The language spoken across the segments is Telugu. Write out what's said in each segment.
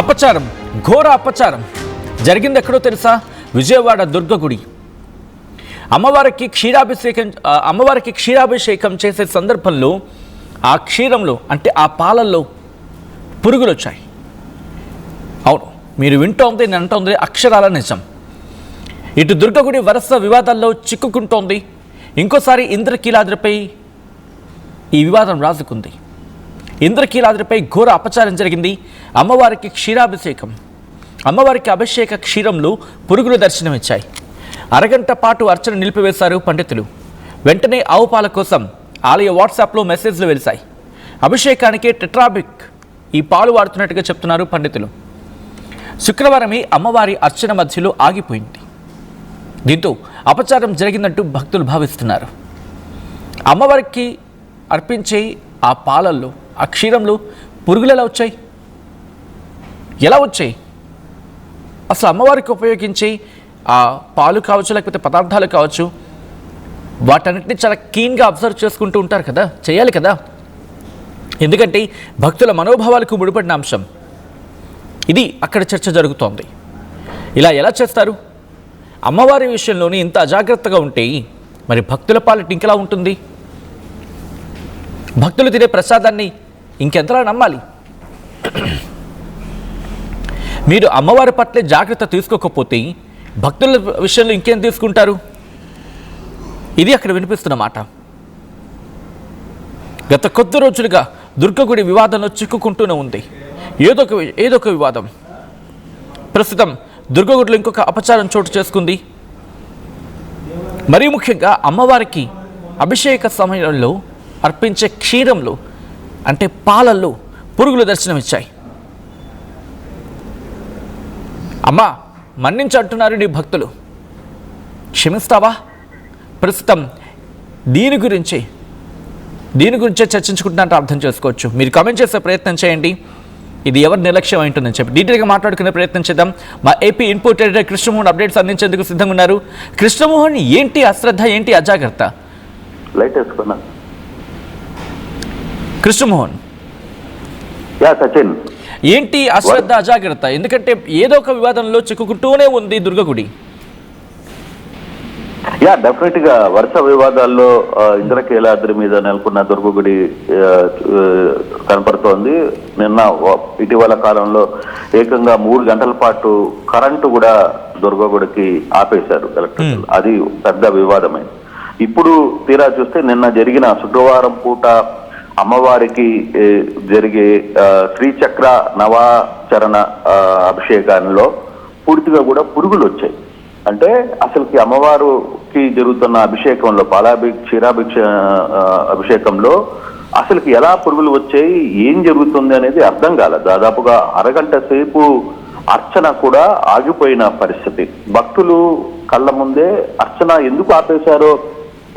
అపచారం, ఘోర అపచారం జరిగింది ఎక్కడో తెలుసా? విజయవాడ దుర్గ గుడి. అమ్మవారికి క్షీరాభిషేకం చేసే సందర్భంలో ఆ క్షీరంలో అంటే ఆ పాలల్లో పురుగులు వచ్చాయి. అవును, మీరు వింటోంది, నేను అంటోంది అక్షరాల నిజం. ఇటు దుర్గగుడి వరుస వివాదాల్లో చిక్కుకుంటోంది. ఇంకోసారి ఇంద్రకీలాద్రిపై ఈ వివాదం రాజుకుంది. ఇంద్రకీలాద్రిపై ఘోర అపచారం జరిగింది. అమ్మవారికి క్షీరాభిషేకం, అమ్మవారికి అభిషేక క్షీరంలో పురుగులు దర్శనమిచ్చాయి. అరగంట పాటు అర్చన నిలిపివేశారు పండితులు. వెంటనే ఆవు పాల కోసం ఆలయ వాట్సాప్లో మెసేజ్లు వెలిశాయి. అభిషేకానికి టెట్రాబిక్ ఈ పాలు వాడుతున్నట్టుగా చెప్తున్నారు పండితులు. శుక్రవారమే అమ్మవారి అర్చన మధ్యలో ఆగిపోయింది. దీంతో అపచారం జరిగిందంటూ భక్తులు భావిస్తున్నారు. అమ్మవారికి అర్పించే ఆ పాలల్లో, ఆ క్షీరంలో పురుగులు ఎలా వచ్చాయి? అసలు అమ్మవారికి ఉపయోగించే ఆ పాలు కావచ్చు, లేకపోతే పదార్థాలు కావచ్చు, వాటన్నిటిని చాలా కీన్గా అబ్జర్వ్ చేసుకుంటూ ఉంటారు కదా, చేయాలి కదా. ఎందుకంటే భక్తుల మనోభావాలకు ముడిపడిన అంశం ఇది. అక్కడ చర్చ జరుగుతోంది. ఇలా ఎలా చేస్తారు? అమ్మవారి విషయంలోనే ఇంత అజాగ్రత్తగా ఉంటే మరి భక్తుల పాలిట ఇంకెలా ఉంటుంది? భక్తులు తినే ప్రసాదాన్ని ఇంకెంతలా నమ్మాలి? మీరు అమ్మవారి పట్ల జాగ్రత్త తీసుకోకపోతే భక్తుల విషయంలో ఇంకేం తీసుకుంటారు? ఇది అక్కడ వినిపిస్తున్న మాట. గత కొద్ది రోజులుగా దుర్గగుడి వివాదంలో చిక్కుకుంటూనే ఉంది. ఏదో ఒక వివాదం. ప్రస్తుతం దుర్గగుడిలో ఇంకొక అపచారం చోటు చేసుకుంది. మరీ ముఖ్యంగా అమ్మవారికి అభిషేక సమయంలో అర్పించే క్షీరంలో అంటే పాలల్లో పురుగులు దర్శనమిచ్చాయి. అమ్మా, మన్నించి అంటున్నారు నీ భక్తులు, క్షమిస్తావా? ప్రస్తుతం దీని గురించే చర్చించుకుంటున్నట్టు అర్థం చేసుకోవచ్చు. మీరు కామెంట్ చేసే ప్రయత్నం చేయండి. ఇది ఎవరి నిర్లక్ష్యం అయింటుందని చెప్పి డీటెయిల్గా మాట్లాడుకునే ప్రయత్నం చేద్దాం. మా AP input editor Krishnamohan updates అందించేందుకు సిద్ధంగా ఉన్నారు. కృష్ణమోహన్, ఏంటి అశ్రద్ధ, ఏంటి అజాగ్రత్త? కృష్ణమోహన్, ఏంటి అశ్రద్ధ, అజాగ్రత్త? ఎందుకంటే ఏదో ఒక వివాదంలో చిక్కుకుంటూనే ఉంది దుర్గగుడి. డెఫినెట్ గా వరుస వివాదాల్లో ఇంద్రకీలాద్రి మీద నెలకొన్న దుర్గగుడి కనపడుతోంది. నిన్న ఇటీవల కాలంలో ఏకంగా 3 గంటల పాటు కరెంటు కూడా దుర్గగుడికి ఆపేశారు ఎలక్ట్రికల్. అది పెద్ద వివాదమైంది. ఇప్పుడు తీరా చూస్తే నిన్న జరిగిన శుక్రవారం పూట అమ్మవారికి జరిగే శ్రీచక్ర నవాచరణ అభిషేకంలో పూర్తిగా కూడా పురుగులు వచ్చాయి. అంటే అసలుకి అమ్మవారికి జరుగుతున్న అభిషేకంలో అభిషేకంలో అసలుకి ఎలా పురుగులు వచ్చాయి, ఏం జరుగుతుంది అనేది అర్థం కాలేదు. దాదాపుగా అరగంట సేపు అర్చన కూడా ఆగిపోయిన పరిస్థితి. భక్తులు కళ్ళ ముందే అర్చన ఎందుకు ఆపేశారో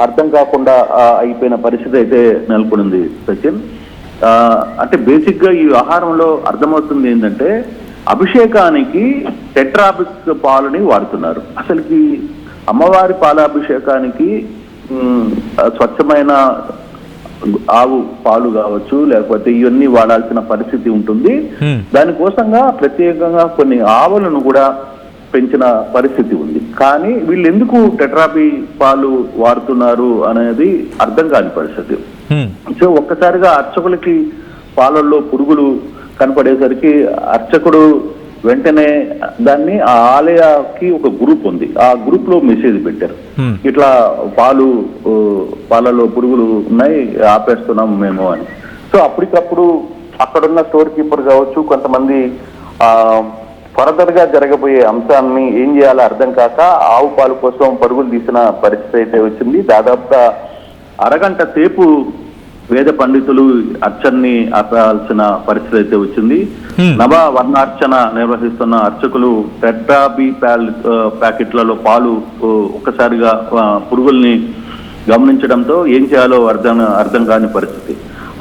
అర్థం కాకుండా అయిపోయిన పరిస్థితి అయితే నెలకొనింది సచిన్. అంటే బేసిక్ గా ఈ వ్యవహారంలో అర్థమవుతుంది ఏంటంటే అభిషేకానికి టెట్రాబిక్ పాలని వాడుతున్నారు. అసలుకి అమ్మవారి పాలాభిషేకానికి స్వచ్ఛమైన ఆవు పాలు కావచ్చు, లేకపోతే ఇవన్నీ వాడాల్సిన పరిస్థితి ఉంటుంది. దానికోసంగా ప్రత్యేకంగా కొన్ని ఆవులను కూడా పెంచిన పరిస్థితి ఉంది. కానీ వీళ్ళు ఎందుకు టెట్రాబి పాలు వాడుతున్నారు అనేది అర్థం కాని పరిస్థితి. సో ఒక్కసారిగా అర్చకులకి పాలల్లో పురుగులు కనపడేసరికి అర్చకుడు వెంటనే దాన్ని ఆ ఆలయకి ఒక గ్రూప్ ఉంది, ఆ గ్రూప్ లో మెసేజ్ పెట్టారు, ఇట్లా పాలలో పురుగులు ఉన్నాయి, ఆపేస్తున్నాం మేము అని. సో అప్పటికప్పుడు అక్కడున్న స్టోర్ కీపర్ కావచ్చు, కొంతమంది ఫర్దర్ గా జరగబోయే అంశాన్ని ఏం చేయాలో అర్థం కాక ఆవు పాలు కోసం పరుగులు తీసిన పరిస్థితి అయితే వచ్చింది. దాదాపుగా అరగంట సేపు వేద పండితులు అర్చనని ఆపాల్సిన పరిస్థితి అయితే వచ్చింది. నవ వర్ణార్చన నిర్వహిస్తున్న అర్చకులు టెట్రాబి ప్యాకెట్లలో పాలు ఒక్కసారిగా పురుగుల్ని గమనించడంతో ఏం చేయాలో అర్థం కాని పరిస్థితి.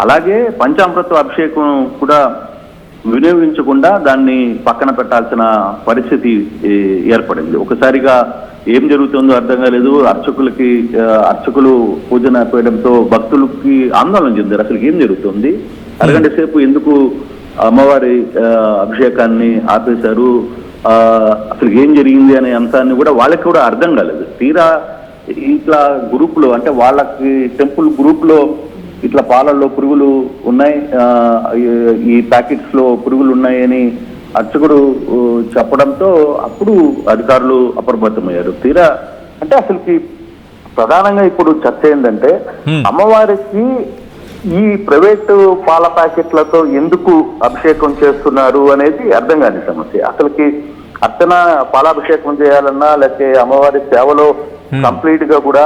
అలాగే పంచామృత అభిషేకం కూడా వినియోగించకుండా దాన్ని పక్కన పెట్టాల్సిన పరిస్థితి ఏర్పడింది. ఒకసారిగా ఏం జరుగుతుందో అర్థం కాలేదు. అర్చకులు పూజన ఆపేయడంతో భక్తులకి ఆందోళన చెందారు. అసలు ఏం జరుగుతుంది, అరగంట సేపు ఎందుకు అమ్మవారి అభిషేకాన్ని ఆపేశారు. అసలు ఏం జరిగింది అనే అంశాన్ని కూడా వాళ్ళకి కూడా అర్థం కాలేదు. తీరా ఇట్లా గ్రూపులో అంటే వాళ్ళకి టెంపుల్ గ్రూప్లో ఇట్లా పాలల్లో పురుగులు ఉన్నాయి, ఈ ప్యాకెట్స్ లో పురుగులు ఉన్నాయని అర్చకుడు చెప్పడంతో అప్పుడు అధికారులు అప్రమత్తమయ్యారు. తీరా అంటే అసలుకి ప్రధానంగా ఇప్పుడు చర్చ ఏంటంటే అమ్మవారికి ఈ ప్రైవేటు పాల ప్యాకెట్లతో ఎందుకు అభిషేకం చేస్తున్నారు అనేది అర్థం కాని సమస్య. అసలుకి అర్చన పాలాభిషేకం చేయాలన్నా లేకపోతే అమ్మవారి సేవలో కంప్లీట్ గా కూడా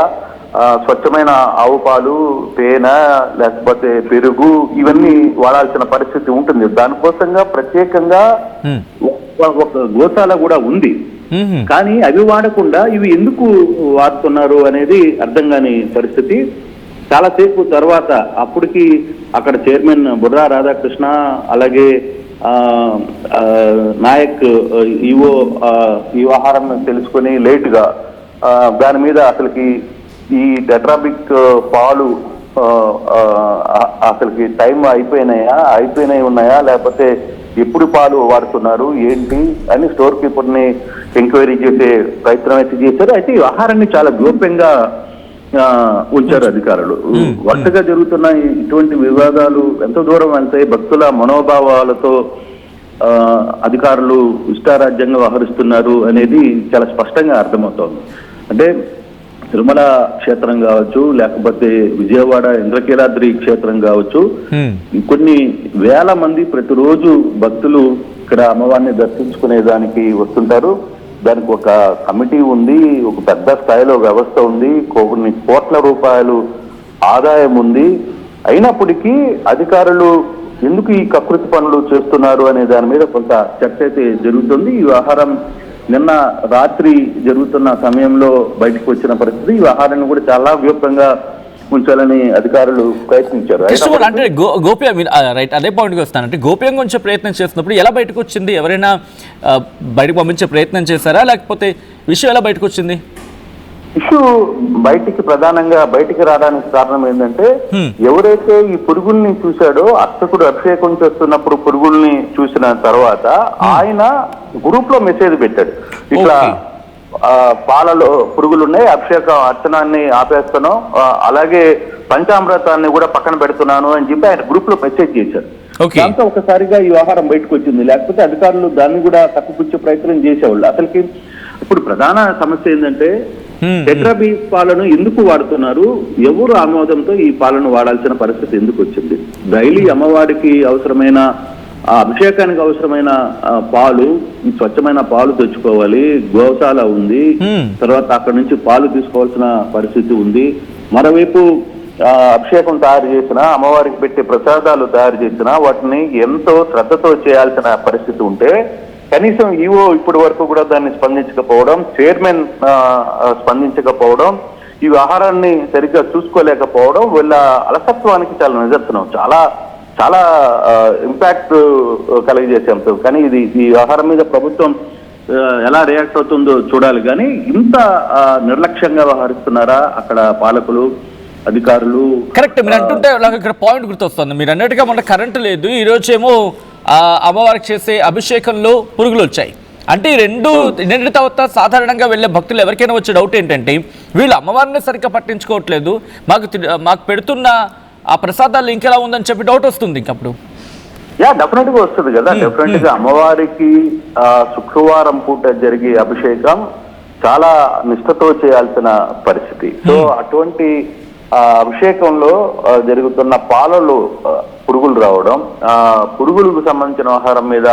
స్వచ్ఛమైన ఆవు పాలు, తేనె, లేకపోతే పెరుగు ఇవన్నీ వాడాల్సిన పరిస్థితి ఉంటుంది. దానికోసంగా ప్రత్యేకంగా ఒక గోశాల కూడా ఉంది. కానీ అవి వాడకుండా ఇవి ఎందుకు వాడుతున్నారు అనేది అర్థం కాని పరిస్థితి. చాలాసేపు తర్వాత అప్పటికి అక్కడ చైర్మన్ బుర్రా రాధాకృష్ణ, అలాగే నాయక్ ఈవో ఈ వ్యవహారం తెలుసుకుని లేటుగా దాని మీద అసలుకి ఈ టెట్రాబిక్ పాలు అసలుకి టైం అయిపోయినాయి ఉన్నాయా, లేకపోతే ఎప్పుడు పాలు వాడుతున్నారు ఏంటి అని స్టోర్ కీపర్ని ఎంక్వైరీ చేసే ప్రయత్నం అయితే చేశారు. అయితే ఈ ఆహారాన్ని చాలా గోప్యంగా ఉంచారు అధికారులు. వరుసగా జరుగుతున్న ఇటువంటి వివాదాలు ఎంత దూరం వెళ్తాయి, భక్తుల మనోభావాలతో అధికారులు ఇష్టారాజ్యంగా వ్యవహరిస్తున్నారు అనేది చాలా స్పష్టంగా అర్థమవుతోంది. అంటే తిరుమల క్షేత్రం కావచ్చు, లేకపోతే విజయవాడ ఇంద్రకీలాద్రి క్షేత్రం కావచ్చు, కొన్ని వేల మంది ప్రతిరోజు భక్తులు ఇక్కడ అమ్మవారిని దర్శించుకునే దానికి వస్తుంటారు. దానికి ఒక కమిటీ ఉంది, ఒక పెద్ద స్థాయిలో వ్యవస్థ ఉంది, కొన్ని కోట్ల రూపాయలు ఆదాయం ఉంది. అయినప్పటికీ అధికారులు ఎందుకు ఈ కకృతి పనులు చేస్తున్నారు అనే దాని మీద కొంత చర్చ అయితే జరుగుతుంది. ఈ వ్యవహారం నిన్న రాత్రి జరుగుతున్న సమయంలో బయటకు వచ్చిన పరిస్థితి. ఈ వ్యవహారాన్ని కూడా చాలా వ్యూపంగా ఉంచాలని అధికారులు ప్రయత్నించారు. అంటే గోప్యం రైట్, అదే పాయింట్కి వస్తాను. అంటే గోప్యంగా ఉంచే ప్రయత్నం చేస్తున్నప్పుడు ఎలా బయటకు వచ్చింది? ఎవరైనా బయటకు పంపించే ప్రయత్నం చేశారా, లేకపోతే విషయం ఎలా బయటకు వచ్చింది? ఇష్యూ ప్రధానంగా బయటికి రావడానికి కారణం ఏంటంటే, ఎవరైతే ఈ పురుగుల్ని చూశాడో, అర్చకుడు అభిషేకం చేస్తున్నప్పుడు పురుగుల్ని చూసిన తర్వాత ఆయన గ్రూప్ లో మెసేజ్ పెట్టాడు, ఇట్లా పాలలో పురుగులు ఉన్నాయి, అర్చనాన్ని ఆపేస్తాను, అలాగే పంచామృతాన్ని కూడా పక్కన పెడుతున్నాను అని చెప్పి ఆయన గ్రూప్ లో మెసేజ్ చేశారు. దాంతో ఒకసారిగా ఈ వ్యవహారం బయటకు వచ్చింది. లేకపోతే అధికారులు దాన్ని కూడా తప్పిపుచ్చే ప్రయత్నం చేసేవాళ్ళు. అసలుకి ఇప్పుడు ప్రధాన సమస్య ఏంటంటే, టెట్రాబీ పాలను ఎందుకు వాడుతున్నారు, ఎవరు ఆమోదంతో ఈ పాలను వాడాల్సిన పరిస్థితి ఎందుకు వచ్చింది? డైలీ అమ్మవారికి అవసరమైన అభిషేకానికి అవసరమైన పాలు, స్వచ్ఛమైన పాలు తెచ్చుకోవాలి, గోశాల ఉంది, తర్వాత అక్కడ నుంచి పాలు తీసుకోవాల్సిన పరిస్థితి ఉంది. మరోవైపు అభిషేకం తయారు చేసిన, అమ్మవారికి పెట్టే ప్రసాదాలు తయారు చేసిన వాటిని ఎంతో శ్రద్ధతో చేయాల్సిన పరిస్థితి ఉంటే కనీసం ఈవో ఇప్పటి వరకు కూడా దాన్ని స్పందించకపోవడం, చైర్మన్ స్పందించకపోవడం, ఈ వ్యవహారాన్ని సరిగ్గా చూసుకోలేకపోవడం వీళ్ళ అలసత్వానికి చాలా నిదర్శనం. చాలా చాలా ఇంపాక్ట్ కలిగజేసే అంశం. కానీ ఈ వ్యవహారం మీద ప్రభుత్వం ఎలా రియాక్ట్ అవుతుందో చూడాలి. కానీ ఇంత నిర్లక్ష్యంగా వ్యవహరిస్తున్నారా అక్కడ పాలకులు, అధికారులు? కరెక్ట్, మీరు అంటుంటే నాకు ఇక్కడ పాయింట్ గుర్తొస్తుంది. మీరు అన్నట్టుగా మన కరెంటు లేదు, ఈ రోజేమో అమ్మవారికి చేసే అభిషేకంలో పురుగులు వచ్చాయి. అంటే ఈ రెండింటి తర్వాత సాధారణంగా వెళ్ళే భక్తులు ఎవరికైనా వచ్చే డౌట్ ఏంటంటే, వీళ్ళు అమ్మవారిని సరిగ్గా పట్టించుకోవట్లేదు, మాకు పెడుతున్న ఆ ప్రసాదాలు ఇంకెలా ఉందని చెప్పి డౌట్ వస్తుంది. ఇంకప్పుడు డెఫినెట్ గా వస్తుంది కదా. డెఫినెట్ గా అమ్మవారికి శుక్రవారం పూట జరిగే అభిషేకం చాలా నిష్ఠతో చేయాల్సిన పరిస్థితి. సో అటువంటి అభిషేకంలో జరుగుతున్న పాలలో పురుగులు రావడం, పురుగులకు సంబంధించిన ఆహారం మీద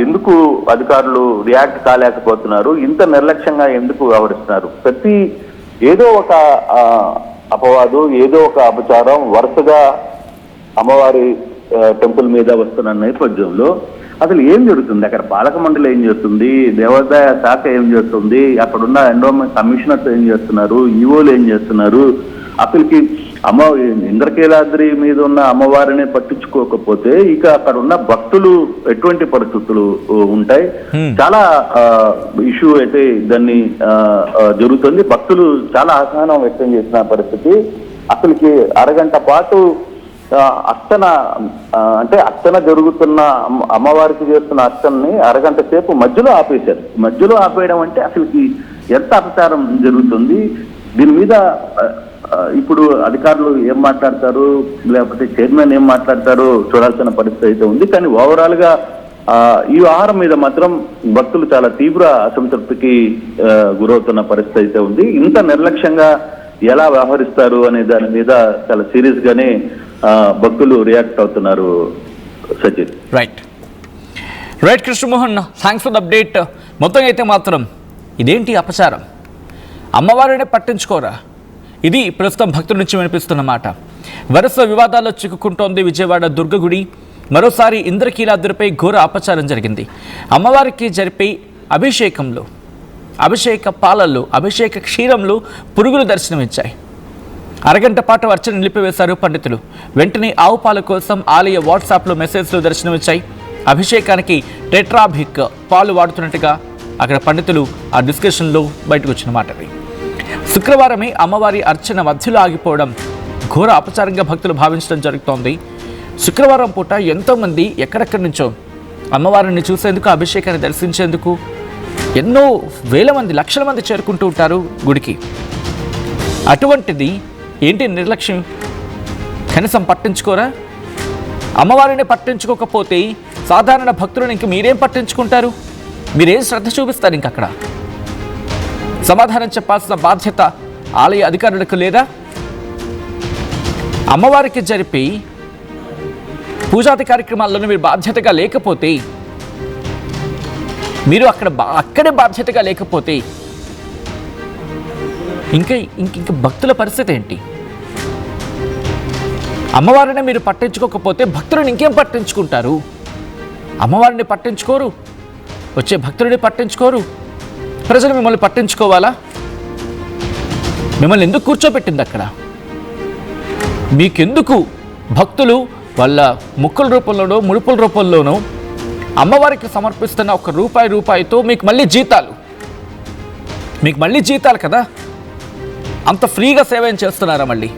ఎందుకు అధికారులు రియాక్ట్ కాలేకపోతున్నారు, ఇంత నిర్లక్ష్యంగా ఎందుకు వ్యవహరిస్తున్నారు? ఏదో ఒక అపవాదు, ఏదో ఒక అపచారం వరుసగా అమ్మవారి టెంపుల్ మీద వస్తున్న నేపథ్యంలో అసలు ఏం జరుగుతుంది? అక్కడ పాలక మండలి ఏం చేస్తుంది, దేవాదాయ శాఖ ఏం చేస్తుంది, అక్కడున్న ఎన్విరాన్మెంట్ కమిషనర్స్ ఏం చేస్తున్నారు, ఈవోలు ఏం చేస్తున్నారు? అసలుకి ఇంద్రకీలాద్రి మీద ఉన్న అమ్మవారిని పట్టించుకోకపోతే ఇక అక్కడ ఉన్న భక్తులు ఎటువంటి పరిస్థితులు ఉంటాయి? చాలా ఇష్యూ అయితే దాన్ని జరుగుతుంది. భక్తులు చాలా అసహనం వ్యక్తం చేసిన పరిస్థితి. అసలుకి అరగంట పాటు అర్చన అంటే అర్చన జరుగుతున్న అమ్మవారికి చేస్తున్న అర్చనని అరగంట సేపు మధ్యలో ఆపేశారు. మధ్యలో ఆపేయడం అంటే అసలుకి ఎంత అపచారం జరుగుతుంది. దీని మీద ఇప్పుడు అధికారులు ఏం మాట్లాడతారు, లేకపోతే చైర్మన్ ఏం మాట్లాడతారో చూడాల్సిన పరిస్థితి అయితే ఉంది. కానీ ఓవరాల్ గా ఈ వ్యవహారం మీద మాత్రం భక్తులు చాలా తీవ్ర అసంతృప్తికి గురవుతున్న పరిస్థితి అయితే ఉంది. ఇంత నిర్లక్ష్యంగా ఎలా వ్యవహరిస్తారు అనే దాని మీద చాలా సీరియస్ గానే భక్తులు రియాక్ట్ అవుతున్నారు. Sachin. Right Krishnamohan, thanks for the update. మొత్తం అయితే మాత్రం ఇదేంటి అపచారం, అమ్మవారినే పట్టించుకోరా, ఇది ప్రస్తుతం భక్తుల నుంచి వినిపిస్తున్న మాట. వరుస వివాదాల్లో చిక్కుకుంటోంది విజయవాడ దుర్గగుడి. మరోసారి ఇంద్రకీలాద్రిపై ఘోర అపచారం జరిగింది. అమ్మవారికి జరిపే అభిషేకంలో, అభిషేక పాలల్లో, అభిషేక క్షీరంలో పురుగులు దర్శనమిచ్చాయి. అరగంట పాటు అర్చన నిలిపివేశారు పండితులు. వెంటనే ఆవు పాల కోసం ఆలయ వాట్సాప్లో మెసేజ్లు దర్శనమిచ్చాయి. అభిషేకానికి టెట్రాభిక్ పాలు వాడుతున్నట్టుగా అక్కడ పండితులు ఆ డిస్కషన్లో బయటకు వచ్చిన మాటది. శుక్రవారమే అమ్మవారి అర్చన మధ్యలో ఆగిపోవడం ఘోర అపచారంగా భక్తులు భావించడం జరుగుతోంది. శుక్రవారం పూట ఎంతోమంది ఎక్కడెక్కడి నుంచో అమ్మవారిని చూసేందుకు, అభిషేకాన్ని దర్శించేందుకు ఎన్నో వేల మంది, లక్షల మంది చేరుకుంటూ ఉంటారు గుడికి. అటువంటిది ఏంటి నిర్లక్ష్యం, కనీసం పట్టించుకోరా? అమ్మవారిని పట్టించుకోకపోతే సాధారణ భక్తులను ఇంక మీరేం పట్టించుకుంటారు? మీరేం శ్రద్ధ చూపిస్తారు? ఇంకక్కడ సమాధానం చెప్పాల్సిన బాధ్యత ఆలయ అధికారులకు లేదా? అమ్మవారికి జరిపి పూజాది కార్యక్రమాల్లోనూ మీరు బాధ్యతగా లేకపోతే, మీరు అక్కడే బాధ్యతగా లేకపోతే ఇంకా భక్తుల పరిస్థితి ఏంటి? అమ్మవారిని మీరు పట్టించుకోకపోతే భక్తులను ఇంకేం పట్టించుకుంటారు? అమ్మవారిని పట్టించుకోరు, వచ్చే భక్తులని పట్టించుకోరు, ప్రజలు మిమ్మల్ని పట్టించుకోవాలా? మిమ్మల్ని ఎందుకు కూర్చోబెట్టింది అక్కడ? మీకెందుకు భక్తులు వాళ్ళ ముక్కుల రూపంలోనో, ముడుపుల రూపంలోనో అమ్మవారికి సమర్పిస్తున్న ఒక రూపాయితో మీకు మళ్ళీ జీతాలు కదా? అంత ఫ్రీగా సేవ ఏం చేస్తున్నారా మళ్ళీ?